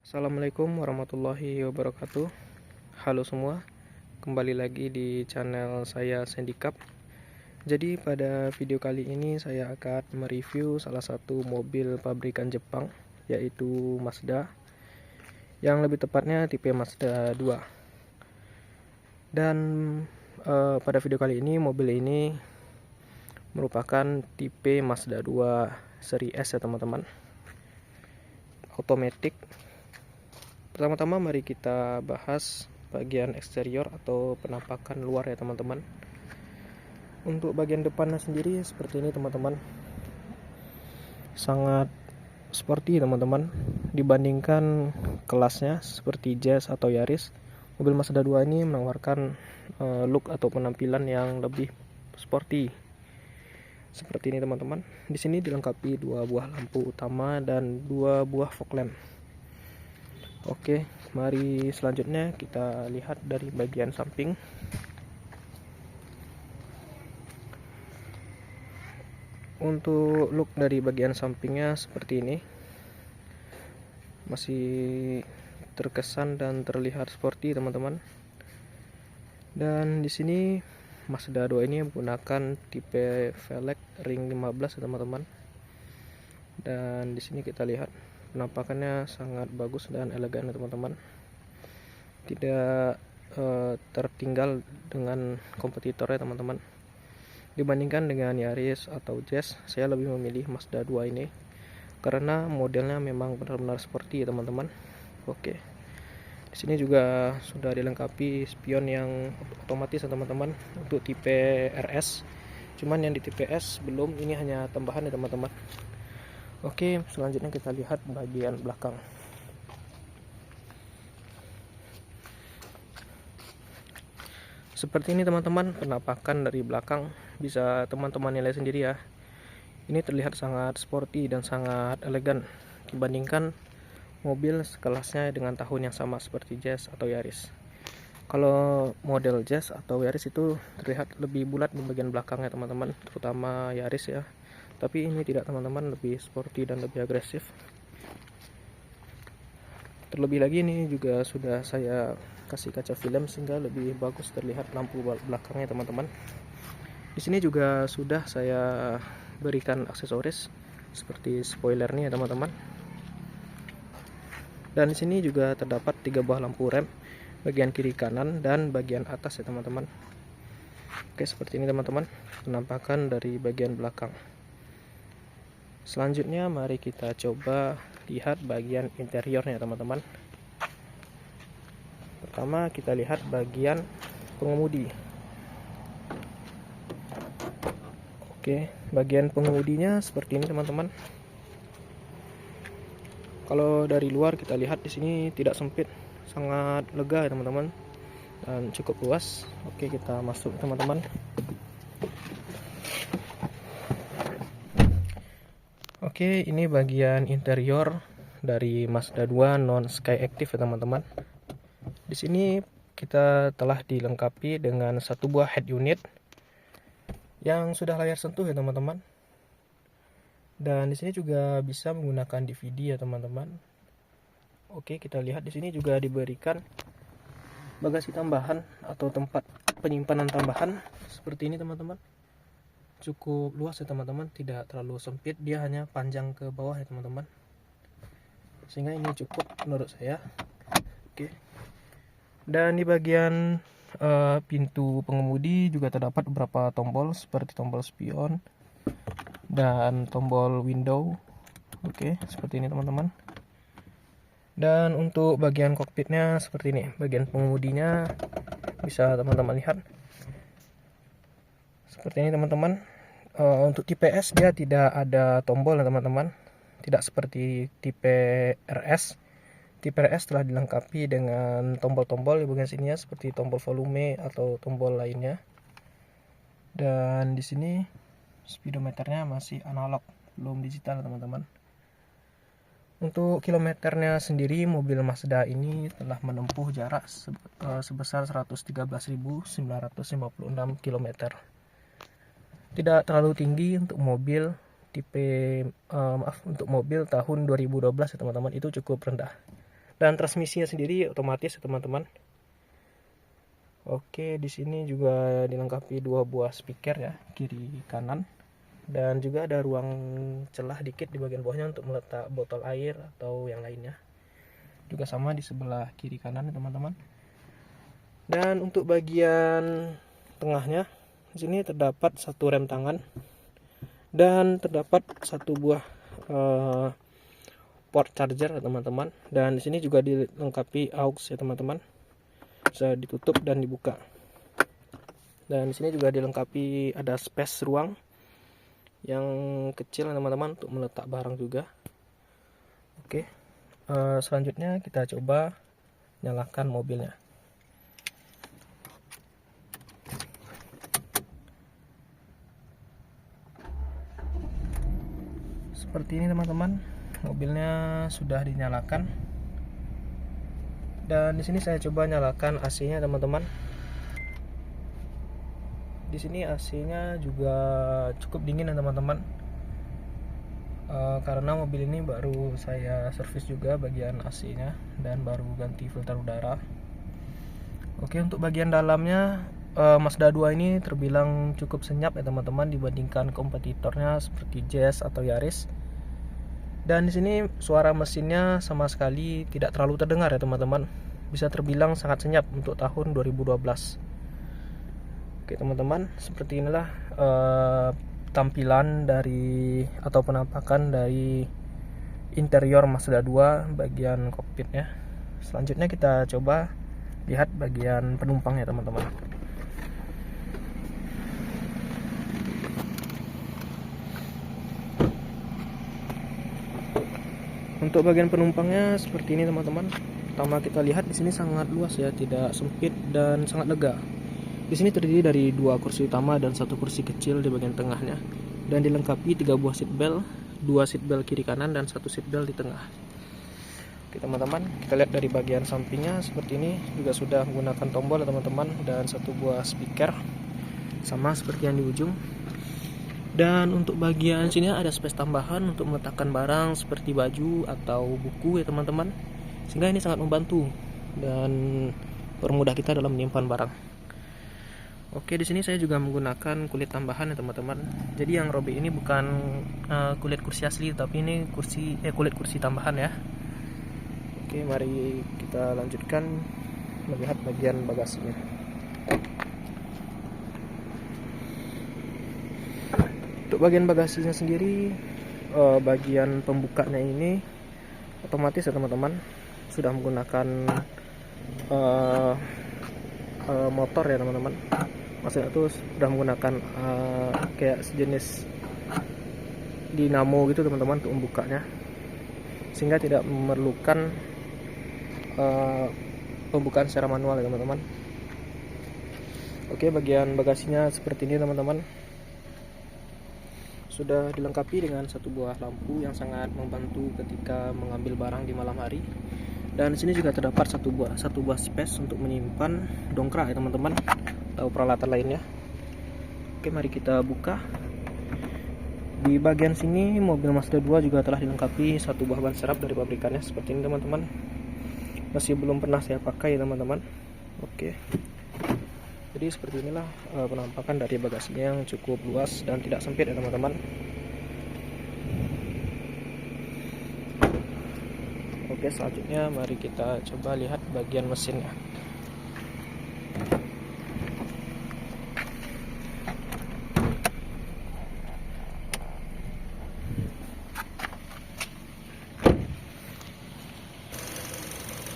Assalamualaikum warahmatullahi wabarakatuh. Halo semua, kembali lagi di channel saya Sandicap. Jadi pada video kali ini saya akan mereview salah satu mobil pabrikan Jepang, yaitu Mazda, yang lebih tepatnya tipe Mazda 2. Dan pada video kali ini mobil ini merupakan tipe Mazda 2 seri S ya teman-teman, automatic. Pertama-tama mari kita bahas bagian eksterior atau penampakan luar ya teman-teman. Untuk bagian depannya sendiri seperti ini teman-teman, sangat sporty teman-teman. Dibandingkan kelasnya seperti Jazz atau Yaris, mobil Mazda 2 ini menawarkan look atau penampilan yang lebih sporty. Seperti ini teman-teman. Di sini dilengkapi 2 buah lampu utama dan 2 buah fog lamp. Oke, mari selanjutnya kita lihat dari bagian samping. Untuk look dari bagian sampingnya seperti ini, masih terkesan dan terlihat sporty teman-teman. Dan di sini Mazda 2 ini menggunakan tipe velg ring 15 teman-teman. Dan di sini kita lihat penampakannya sangat bagus dan elegan ya teman-teman. Tidak tertinggal dengan kompetitornya teman-teman. Dibandingkan dengan Yaris atau Jazz, saya lebih memilih Mazda 2 ini karena modelnya memang benar-benar sporty ya teman-teman. Oke. Di sini juga sudah dilengkapi spion yang otomatis ya teman-teman untuk tipe RS. Cuman yang di tipe S belum, ini hanya tambahan ya teman-teman. Oke, selanjutnya kita lihat bagian belakang. Seperti ini teman-teman penampakan dari belakang, bisa teman-teman nilai sendiri ya. Ini terlihat sangat sporty dan sangat elegan dibandingkan mobil sekelasnya dengan tahun yang sama seperti Jazz atau Yaris. Kalau model Jazz atau Yaris itu terlihat lebih bulat di bagian belakang ya teman-teman, terutama Yaris ya. Tapi ini tidak teman-teman, lebih sporty dan lebih agresif. Terlebih lagi ini juga sudah saya kasih kaca film sehingga lebih bagus terlihat lampu belakangnya teman-teman. Di sini juga sudah saya berikan aksesoris seperti spoiler nih ya teman-teman. Dan di sini juga terdapat 3 buah lampu rem, bagian kiri kanan dan bagian atas ya teman-teman. Oke, seperti ini teman-teman penampakan dari bagian belakang. Selanjutnya mari kita coba lihat bagian interiornya teman-teman. Pertama kita lihat bagian pengemudi. Oke, bagian pengemudinya seperti ini teman-teman. Kalau dari luar kita lihat di sini tidak sempit, sangat lega ya teman-teman, dan cukup luas. Oke, kita masuk teman-teman. Oke, ini bagian interior dari Mazda 2 non Skyactiv ya teman-teman. Di sini kita telah dilengkapi dengan 1 buah head unit yang sudah layar sentuh ya teman-teman. Dan di sini juga bisa menggunakan DVD ya teman-teman. Oke, kita lihat di sini juga diberikan bagasi tambahan atau tempat penyimpanan tambahan seperti ini teman-teman. Cukup luas ya teman-teman, tidak terlalu sempit, dia hanya panjang ke bawah ya teman-teman, sehingga ini cukup menurut saya. Oke. Dan di bagian pintu pengemudi juga terdapat beberapa tombol seperti tombol spion dan tombol window. Oke, seperti ini teman-teman. Dan untuk bagian kokpitnya seperti ini, bagian pengemudinya bisa teman-teman lihat seperti ini teman-teman. Untuk tipe S dia tidak ada tombol ya teman-teman, tidak seperti tipe RS. Tipe RS telah dilengkapi dengan tombol-tombol di bagian sininya seperti tombol volume atau tombol lainnya. Dan di sini speedometernya masih analog, belum digital teman-teman. Untuk kilometernya sendiri mobil Mazda ini telah menempuh jarak sebesar 113.956 km. Tidak terlalu tinggi untuk mobil tipe untuk mobil tahun 2012 ya teman-teman, itu cukup rendah. Dan transmisinya sendiri otomatis ya teman-teman. Oke, di sini juga dilengkapi 2 buah speaker ya, kiri kanan. Dan juga ada ruang celah dikit di bagian bawahnya untuk meletak botol air atau yang lainnya. Juga sama di sebelah kiri kanan ya teman-teman. Dan untuk bagian tengahnya di sini terdapat satu rem tangan dan terdapat satu buah port charger ya teman-teman. Dan di sini juga dilengkapi aux ya teman-teman, bisa ditutup dan dibuka. Dan di sini juga dilengkapi ada space ruang yang kecil teman-teman untuk meletak barang juga. Oke, selanjutnya kita coba nyalakan mobilnya. Seperti ini teman-teman, mobilnya sudah dinyalakan. Dan di sini saya coba nyalakan AC-nya teman-teman. Di sini AC-nya juga cukup dingin ya teman-teman. Karena mobil ini baru saya servis juga bagian AC-nya dan baru ganti filter udara. Oke, untuk bagian dalamnya Mazda 2 ini terbilang cukup senyap ya teman-teman dibandingkan kompetitornya seperti Jazz atau Yaris. Dan di sini suara mesinnya sama sekali tidak terlalu terdengar ya teman-teman. Bisa terbilang sangat senyap untuk tahun 2012. Oke teman-teman, seperti inilah tampilan dari atau penampakan dari interior Mazda 2 bagian kokpitnya. Selanjutnya kita coba lihat bagian penumpangnya teman-teman. Untuk bagian penumpangnya seperti ini teman-teman. Pertama kita lihat di sini sangat luas ya, tidak sempit dan sangat lega. Di sini terdiri dari 2 kursi utama dan 1 kursi kecil di bagian tengahnya, dan dilengkapi 3 buah seat belt, 2 seat belt kiri kanan dan 1 seat belt di tengah. Oke teman-teman, kita lihat dari bagian sampingnya seperti ini, juga sudah menggunakan tombol ya teman-teman, dan 1 buah speaker sama seperti yang di ujung. Dan untuk bagian sini ada space tambahan untuk meletakkan barang seperti baju atau buku ya teman-teman, sehingga ini sangat membantu dan mempermudah kita dalam menyimpan barang. Oke, di sini saya juga menggunakan kulit tambahan ya teman-teman. Jadi yang robek ini bukan kulit kursi asli, tapi ini kulit kursi tambahan ya. Oke, mari kita lanjutkan melihat bagian bagasinya. Untuk bagian bagasinya sendiri, bagian pembukanya ini otomatis ya teman-teman, sudah menggunakan motor ya teman-teman. Maksudnya itu sudah menggunakan kayak sejenis dinamo gitu teman-teman untuk membukanya, sehingga tidak memerlukan pembukaan secara manual ya teman-teman. Oke, bagian bagasinya seperti ini teman-teman. Sudah dilengkapi dengan 1 buah lampu yang sangat membantu ketika mengambil barang di malam hari. Dan di sini juga terdapat satu buah space untuk menyimpan dongkrak ya teman-teman, atau peralatan lainnya. Oke, mari kita buka. Di bagian sini mobil Mazda 2 juga telah dilengkapi 1 buah ban serap dari pabrikannya seperti ini teman-teman. Masih belum pernah saya pakai ya teman-teman. Oke. Jadi seperti inilah penampakan dari bagasinya yang cukup luas dan tidak sempit ya teman-teman. Oke, selanjutnya mari kita coba lihat bagian mesinnya.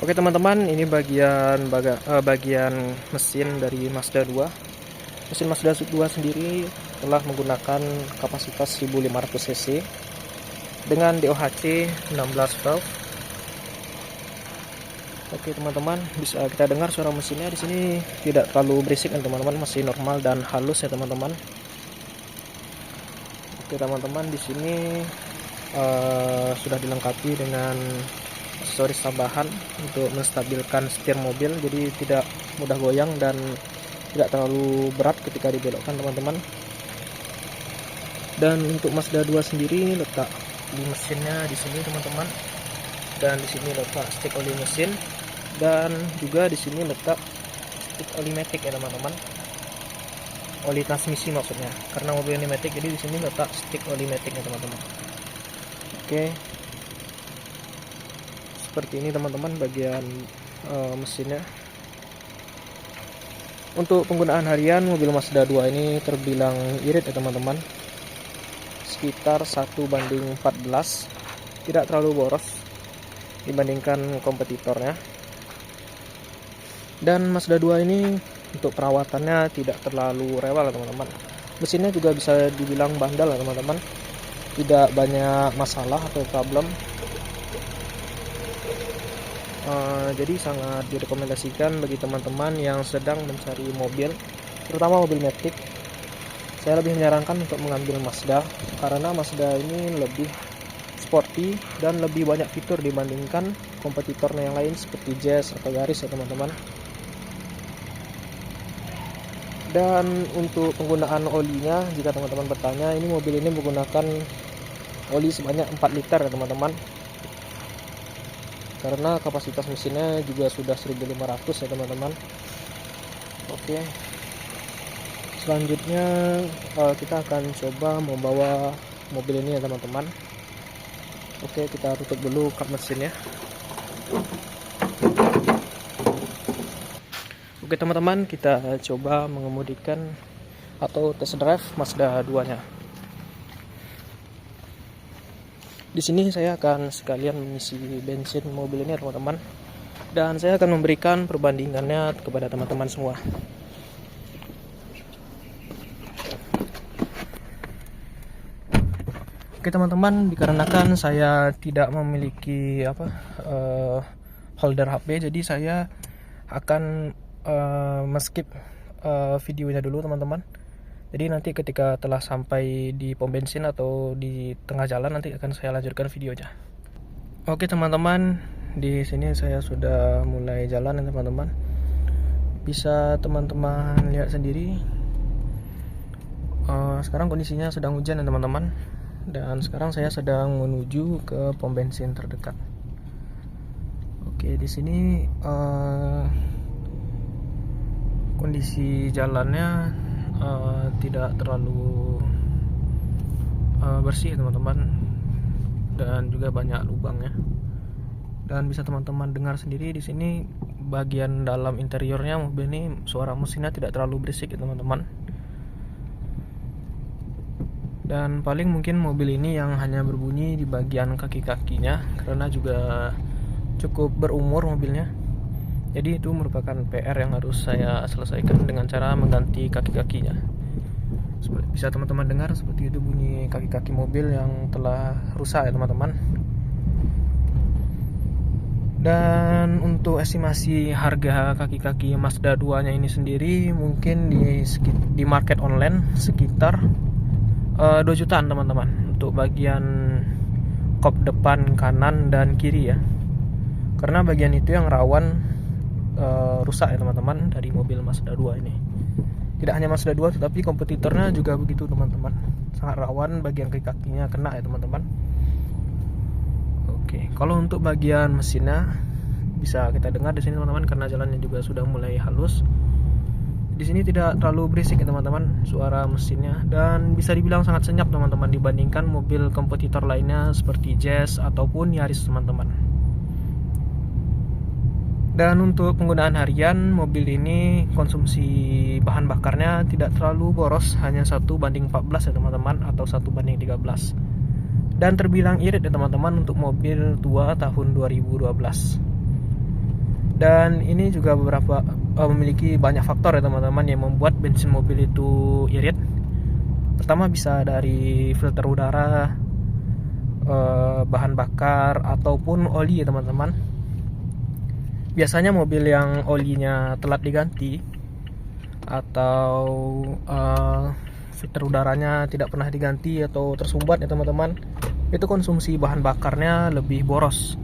Oke teman-teman, ini bagian mesin dari Mazda 2. Mesin Mazda 2 sendiri telah menggunakan kapasitas 1500 cc dengan DOHC 16 valve. Oke teman-teman, bisa kita dengar suara mesinnya di sini tidak terlalu berisik ya teman-teman, masih normal dan halus ya teman-teman. Oke teman-teman, di sini sudah dilengkapi dengan aksesoris tambahan untuk menstabilkan setir mobil, jadi tidak mudah goyang dan tidak terlalu berat ketika dibelokkan teman-teman. Dan untuk Mazda 2 sendiri letak di mesinnya di sini teman-teman. dan di sini letak stick oli mesin, dan juga di sini letak stick oli matic ya teman-teman, oli transmisi maksudnya, karena mobil ini matic jadi di sini letak stick oli matic ya teman-teman. Oke, seperti ini teman-teman bagian mesinnya. Untuk penggunaan harian mobil Mazda 2 ini terbilang irit ya teman-teman, sekitar 1:14, tidak terlalu boros dibandingkan kompetitornya. Dan Mazda 2 ini untuk perawatannya tidak terlalu rewel ya teman-teman. Mesinnya juga bisa dibilang bandel ya teman-teman, tidak banyak masalah atau problem. Jadi sangat direkomendasikan bagi teman-teman yang sedang mencari mobil, terutama mobil matic. Saya lebih menyarankan untuk mengambil Mazda, karena Mazda ini lebih sporty dan lebih banyak fitur dibandingkan kompetitornya yang lain seperti Jazz atau Yaris ya teman-teman. Dan untuk penggunaan olinya, jika teman-teman bertanya, ini mobil ini menggunakan oli sebanyak 4 liter ya teman-teman, karena kapasitas mesinnya juga sudah 1500 ya teman-teman. Oke, selanjutnya kita akan coba membawa mobil ini ya teman-teman. Oke, kita tutup dulu kap mesinnya. Oke teman-teman, kita coba mengemudikan atau test drive Mazda 2 nya. Di sini saya akan sekalian mengisi bensin mobil ini ya teman-teman, dan saya akan memberikan perbandingannya kepada teman-teman semua. Oke teman-teman, dikarenakan saya tidak memiliki holder HP, jadi saya akan skip videonya dulu teman-teman. Jadi nanti ketika telah sampai di pom bensin atau di tengah jalan, nanti akan saya lanjutkan videonya. Oke teman-teman, di sini saya sudah mulai jalan ya teman-teman. Bisa teman-teman lihat sendiri. Sekarang kondisinya sedang hujan ya teman-teman. Dan sekarang saya sedang menuju ke pom bensin terdekat. Oke, di sini kondisi jalannya tidak terlalu bersih teman-teman, dan juga banyak lubangnya. Dan bisa teman-teman dengar sendiri di sini bagian dalam interiornya mobil ini, suara mesinnya tidak terlalu berisik ya teman-teman. Dan paling mungkin mobil ini yang hanya berbunyi di bagian kaki-kakinya, karena juga cukup berumur mobilnya. Jadi itu merupakan PR yang harus saya selesaikan dengan cara mengganti kaki-kakinya. Bisa teman-teman dengar seperti itu bunyi kaki-kaki mobil yang telah rusak ya teman-teman. Dan untuk estimasi harga kaki-kaki Mazda 2 nya ini sendiri, mungkin di market online sekitar 2 jutaan teman-teman, untuk bagian kop depan kanan dan kiri ya, karena bagian itu yang rawan rusak ya teman-teman dari mobil Mazda 2 ini. Tidak hanya Mazda 2 tetapi kompetitornya juga begitu teman-teman, sangat rawan bagian kaki-kakinya kena ya teman-teman. Oke, kalau untuk bagian mesinnya bisa kita dengar di sini teman-teman, karena jalannya juga sudah mulai halus. Di sini tidak terlalu berisik ya teman-teman suara mesinnya, dan bisa dibilang sangat senyap teman-teman dibandingkan mobil kompetitor lainnya seperti Jazz ataupun Yaris teman-teman. Dan untuk penggunaan harian, mobil ini konsumsi bahan bakarnya tidak terlalu boros, hanya 1:14 ya teman-teman, atau 1:13. Dan terbilang irit ya teman-teman untuk mobil tua tahun 2012. Dan ini juga memiliki banyak faktor ya teman-teman yang membuat bensin mobil itu irit. Pertama bisa dari filter udara, bahan bakar, ataupun oli ya teman-teman. Biasanya mobil yang olinya telat diganti atau filter udaranya tidak pernah diganti atau tersumbat ya teman-teman, itu konsumsi bahan bakarnya lebih boros,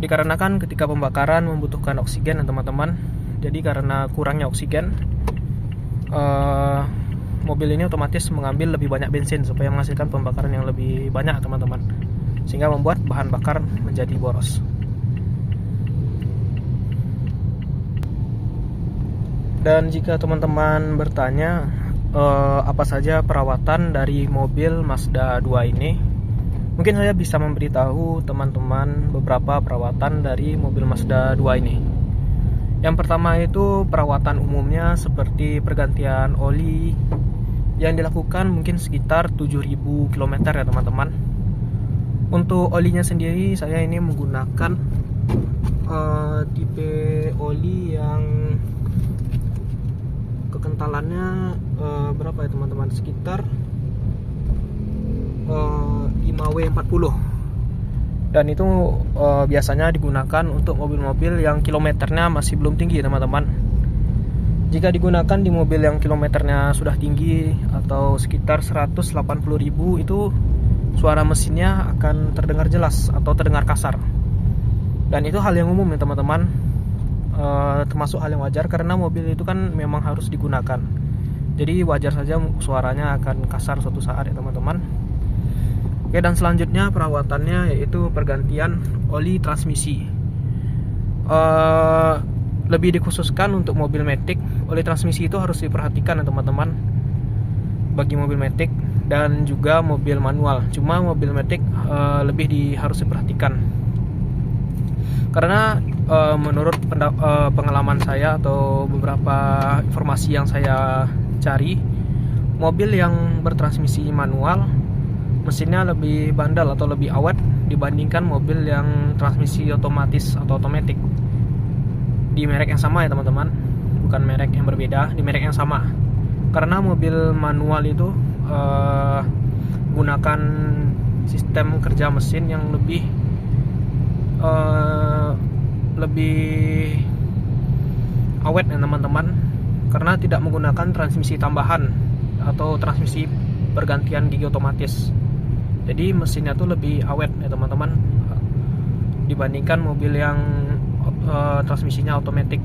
dikarenakan ketika pembakaran membutuhkan oksigen ya teman-teman. Jadi karena kurangnya oksigen, mobil ini otomatis mengambil lebih banyak bensin supaya menghasilkan pembakaran yang lebih banyak teman-teman. sehingga membuat bahan bakar menjadi boros. Dan jika teman-teman bertanya apa saja perawatan dari mobil Mazda 2 ini, mungkin saya bisa memberitahu teman-teman beberapa perawatan dari mobil Mazda 2 ini. Yang pertama itu perawatan umumnya seperti pergantian oli yang dilakukan mungkin sekitar 7.000 km ya teman-teman. Untuk olinya sendiri saya ini menggunakan tipe oli yang kekentalannya berapa ya teman-teman, sekitar 5W40, dan itu biasanya digunakan untuk mobil-mobil yang kilometernya masih belum tinggi teman-teman. Jika digunakan di mobil yang kilometernya sudah tinggi atau sekitar 180.000, itu suara mesinnya akan terdengar jelas atau terdengar kasar, dan itu hal yang umum ya teman-teman. Termasuk hal yang wajar karena mobil itu kan memang harus digunakan, jadi wajar saja suaranya akan kasar suatu saat ya teman-teman. Oke, dan selanjutnya perawatannya yaitu pergantian oli transmisi. Lebih dikhususkan untuk mobil Matic, oli transmisi itu harus diperhatikan ya teman-teman, bagi mobil Matic dan juga mobil manual. Cuma mobil Matic harus diperhatikan karena menurut pengalaman saya atau beberapa informasi yang saya cari, mobil yang bertransmisi manual mesinnya lebih bandel atau lebih awet dibandingkan mobil yang transmisi otomatis atau otomatis di merek yang sama ya teman-teman, bukan merek yang berbeda, di merek yang sama. Karena mobil manual itu gunakan sistem kerja mesin yang lebih awet ya teman-teman, karena tidak menggunakan transmisi tambahan atau transmisi pergantian gigi otomatis. Jadi mesinnya tuh lebih awet ya teman-teman dibandingkan mobil yang transmisinya otomatis.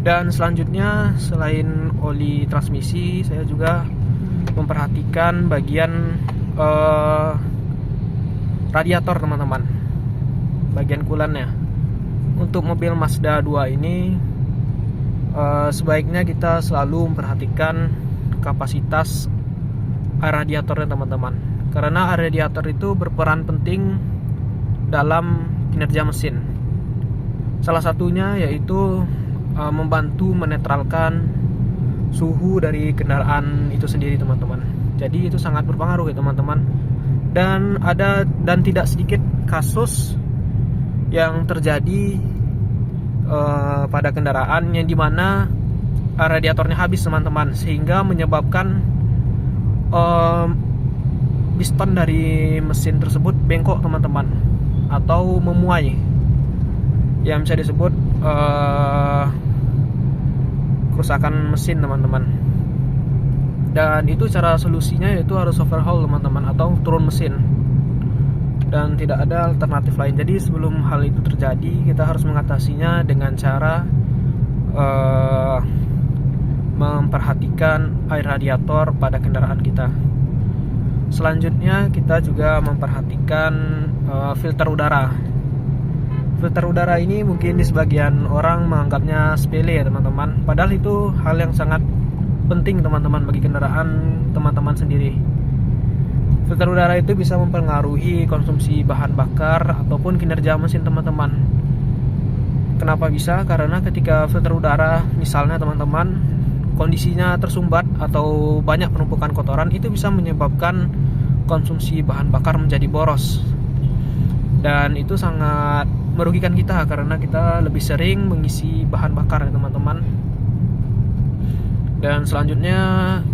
Dan selanjutnya selain oli transmisi, saya juga memperhatikan bagian radiator teman-teman, bagian kulannya. Untuk mobil Mazda 2 ini sebaiknya kita selalu memperhatikan kapasitas air radiatornya teman-teman, karena air radiator itu berperan penting dalam kinerja mesin. Salah satunya yaitu membantu menetralkan suhu dari kendaraan itu sendiri teman-teman. Jadi itu sangat berpengaruh ya teman-teman. Dan tidak sedikit kasus yang terjadi pada kendaraan yang dimana radiatornya habis teman-teman, sehingga menyebabkan piston dari mesin tersebut bengkok teman-teman, atau memuai, yang bisa disebut kerusakan mesin teman-teman. Dan itu cara solusinya yaitu harus overhaul teman-teman, atau turun mesin, dan tidak ada alternatif lain. Jadi sebelum hal itu terjadi, kita harus mengatasinya dengan cara memperhatikan air radiator pada kendaraan kita. Selanjutnya kita juga memperhatikan filter udara. Filter udara ini mungkin di sebagian orang menganggapnya sepele ya teman-teman, padahal itu hal yang sangat penting teman-teman bagi kendaraan teman-teman sendiri. Filter udara itu bisa mempengaruhi konsumsi bahan bakar ataupun kinerja mesin teman-teman. Kenapa bisa? Karena ketika filter udara misalnya teman-teman kondisinya tersumbat atau banyak penumpukan kotoran, itu bisa menyebabkan konsumsi bahan bakar menjadi boros. Dan itu sangat merugikan kita karena kita lebih sering mengisi bahan bakar ya teman-teman. Dan selanjutnya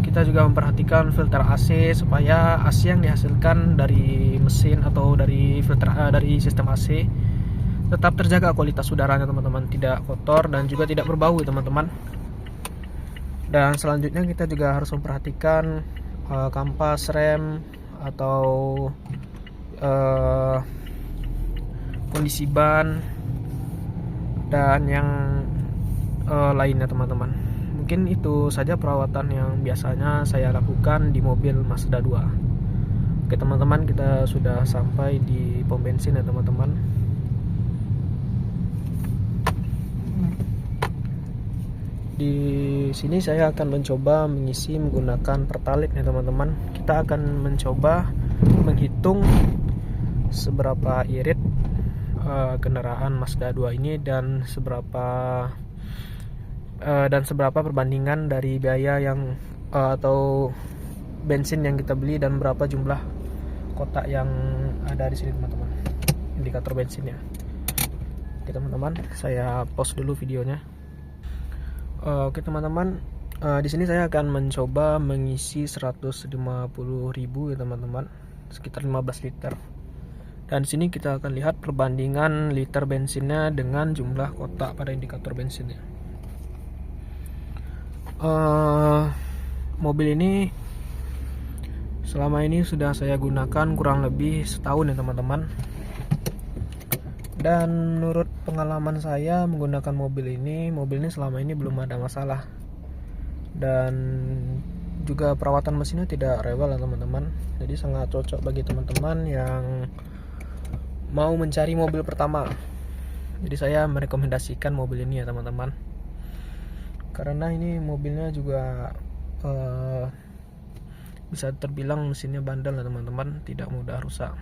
kita juga memperhatikan filter AC, supaya AC yang dihasilkan dari mesin atau dari filter dari sistem AC tetap terjaga kualitas udaranya teman-teman, tidak kotor dan juga tidak berbau teman-teman. Dan selanjutnya kita juga harus memperhatikan kampas rem atau kondisi ban dan yang lainnya teman-teman. Mungkin itu saja perawatan yang biasanya saya lakukan di mobil Mazda 2. Oke teman-teman, kita sudah sampai di pom bensin ya teman-teman. Di sini saya akan mencoba mengisi menggunakan Pertalite ya teman-teman. Kita akan mencoba menghitung seberapa irit kendaraan Mazda 2 ini dan seberapa perbandingan dari biaya yang atau bensin yang kita beli dan berapa jumlah kotak yang ada di sini teman-teman, indikator bensinnya. Oke teman-teman, saya pause dulu videonya. Oke teman-teman, di sini saya akan mencoba mengisi 150.000 ya teman-teman, sekitar 15 liter. Dan di sini kita akan lihat perbandingan liter bensinnya dengan jumlah kotak pada indikator bensinnya. Mobil ini selama ini sudah saya gunakan kurang lebih setahun ya teman-teman. Dan menurut pengalaman saya menggunakan mobil ini selama ini belum ada masalah. Dan juga perawatan mesinnya tidak rewel ya teman-teman. Jadi sangat cocok bagi teman-teman yang mau mencari mobil pertama. Jadi saya merekomendasikan mobil ini ya teman-teman. Karena ini mobilnya juga bisa terbilang mesinnya bandel ya teman-teman, tidak mudah rusak.